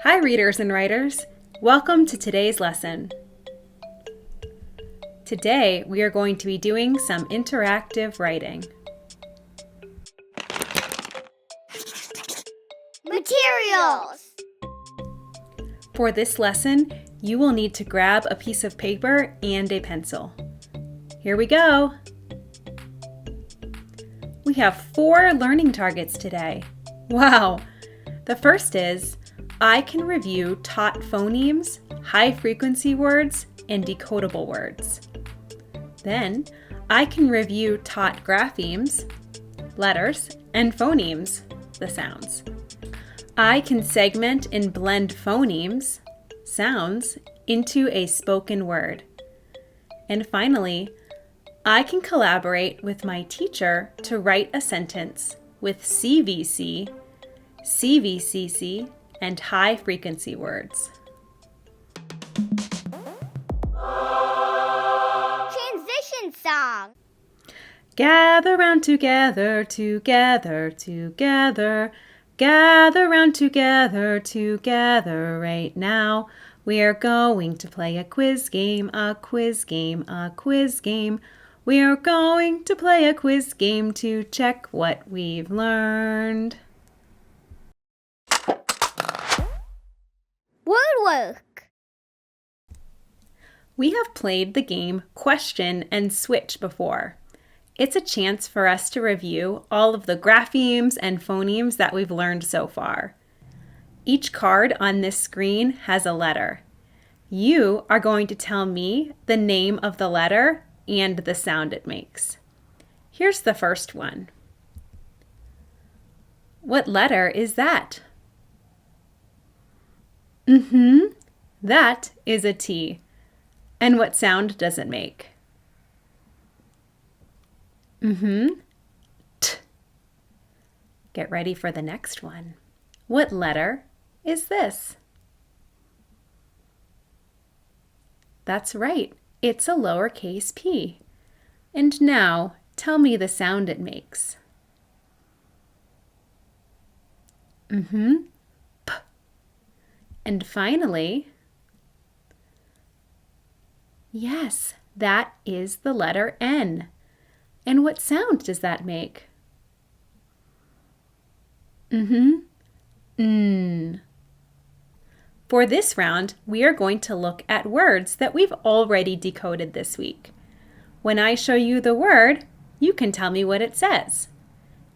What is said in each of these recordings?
Hi readers and writers, welcome to today's lesson. Today we are going to be doing some interactive writing. Materials! For this lesson, you will need to grab a piece of paper and a pencil. Here we go! We have 4 learning targets today. Wow! The first is, I can review taught phonemes, high-frequency words, and decodable words. Then, I can review taught graphemes, letters, and phonemes, the sounds. I can segment and blend phonemes, sounds, into a spoken word. And finally, I can collaborate with my teacher to write a sentence with CVC, CVCC, and high-frequency words. Transition song. Gather round together, together, together. Gather round together, together right now. We are going to play a quiz game, a quiz game, a quiz game. We are going to play a quiz game to check what we've learned. Word work. We have played the game Question and Switch before. It's a chance for us to review all of the graphemes and phonemes that we've learned so far. Each card on this screen has a letter. You are going to tell me the name of the letter and the sound it makes. Here's the first one. What letter is that? That is a T. And what sound does it make? T. Get ready for the next one. What letter is this? That's right. It's a lowercase p. And now, tell me the sound it makes. P. And finally, yes, that is the letter N. And what sound does that make? N. For this round, we are going to look at words that we've already decoded this week. When I show you the word, you can tell me what it says.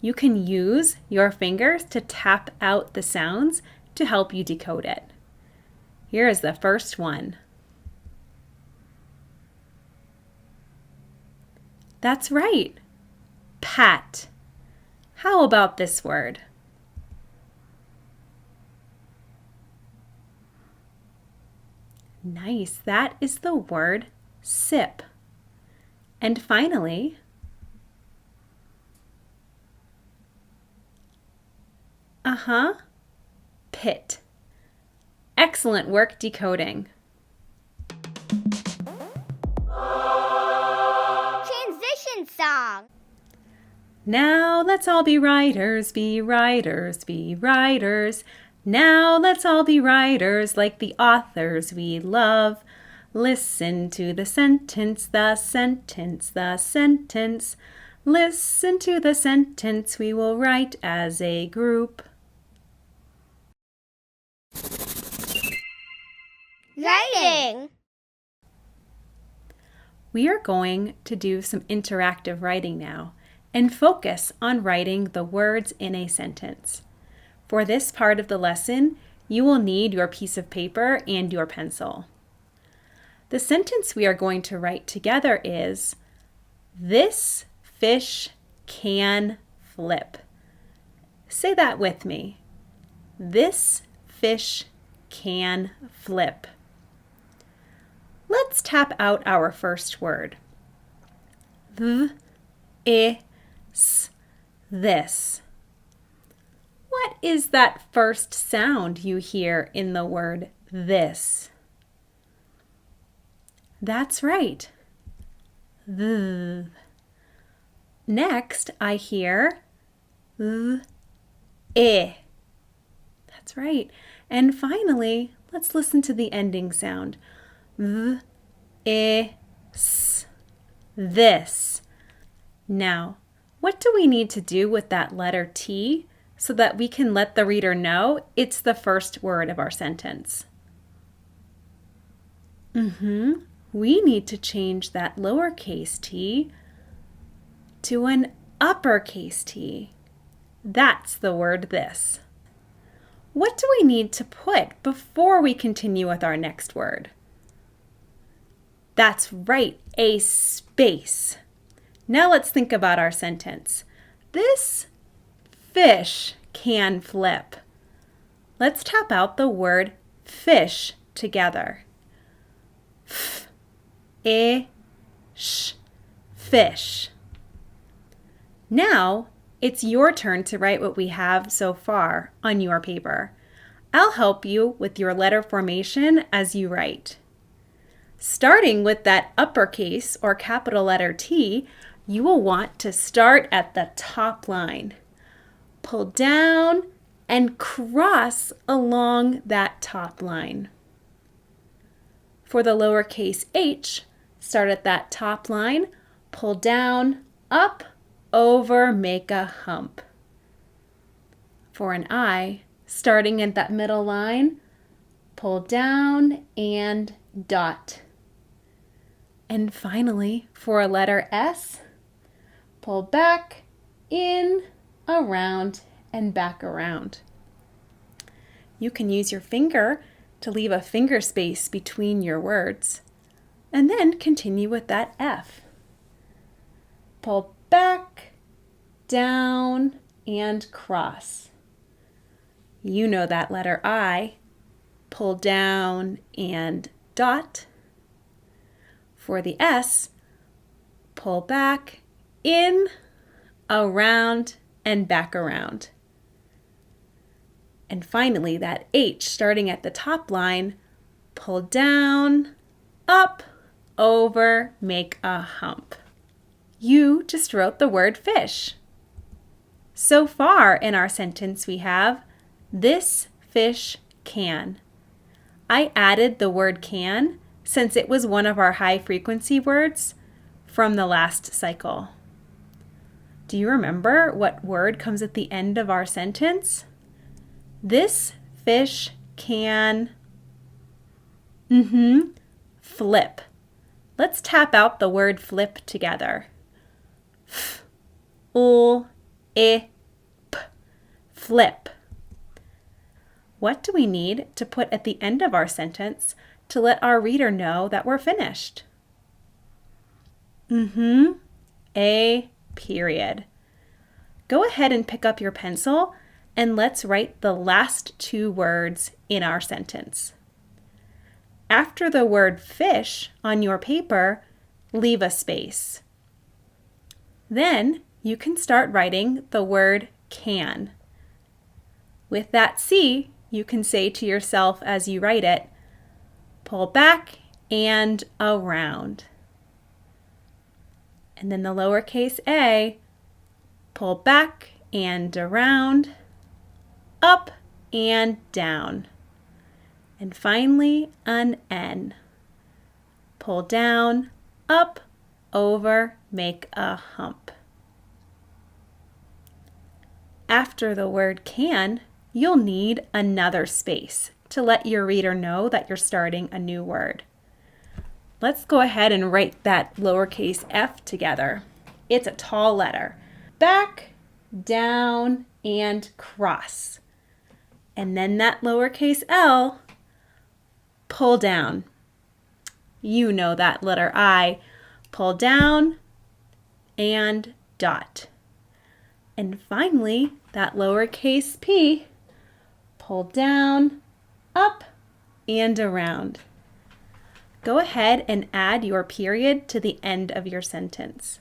You can use your fingers to tap out the sounds to help you decode it. Here is the first one. That's right. Pat. How about this word? Nice. That is the word sip. And finally, pit. Excellent work decoding. Transition song. Now let's all be writers, be writers, be writers. Now let's all be writers like the authors we love. Listen to the sentence, the sentence, the sentence. Listen to the sentence we will write as a group. Writing. We are going to do some interactive writing now and focus on writing the words in a sentence. For this part of the lesson, you will need your piece of paper and your pencil. The sentence we are going to write together is, this fish can flip. Say that with me. This fish can flip. Let's tap out our first word. This. What is that first sound you hear in the word this? That's right. Next, I hear That's That's right. And finally, let's listen to the ending sound. S. This. Now, what do we need to do with that letter T so that we can let the reader know it's the first word of our sentence? We need to change that lowercase t to an uppercase T. That's the word this. What do we need to put before we continue with our next word? That's right, a space. Now let's think about our sentence. This fish can flip. Let's tap out the word fish together. F-I-sh, fish. Now, it's your turn to write what we have so far on your paper. I'll help you with your letter formation as you write. Starting with that uppercase or capital letter T, you will want to start at the top line. Pull down and cross along that top line. For the lowercase h, start at that top line, pull down, up, over, make a hump. For an I, starting at that middle line, pull down and dot. And finally, for a letter S, pull back, in, around, and back around. You can use your finger to leave a finger space between your words, and then continue with that F. Pull back, down, and cross. You know that letter I. Pull down and dot. For the S, pull back, in, around, and back around. And finally, that H, starting at the top line, pull down, up, over, make a hump. You just wrote the word fish. So far in our sentence we have, this fish can. I added the word can since it was one of our high frequency words from the last cycle. Do you remember what word comes at the end of our sentence? This fish can flip. Let's tap out the word flip together. F-L-I-P, flip. What do we need to put at the end of our sentence to let our reader know that we're finished? A period. Go ahead and pick up your pencil and let's write the last two words in our sentence. After the word fish on your paper, leave a space. Then you can start writing the word can. With that C, you can say to yourself as you write it, pull back and around. And then the lowercase a, pull back and around, up and down. And finally, an N. Pull down, up, over, make a hump. After the word can, you'll need another space to let your reader know that you're starting a new word. Let's go ahead and write that lowercase f together. It's a tall letter. Back, down, and cross. And then that lowercase l, pull down. You know that letter I, pull down and dot. And finally, that lowercase p, pull down, up, and around. Go ahead and add your period to the end of your sentence.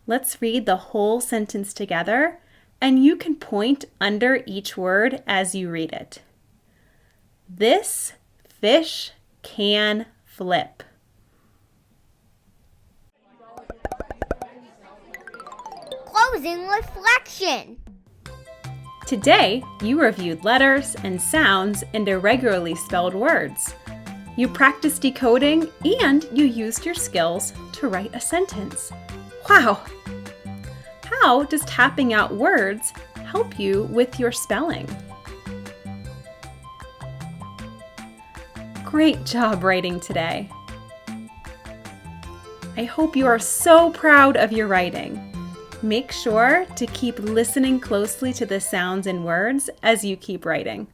Let's read the whole sentence together, and you can point under each word as you read it. This fish can flip. Closing reflection. Today, you reviewed letters and sounds and irregularly spelled words. You practiced decoding and you used your skills to write a sentence. Wow! How does tapping out words help you with your spelling? Great job writing today. I hope you are so proud of your writing. Make sure to keep listening closely to the sounds and words as you keep writing.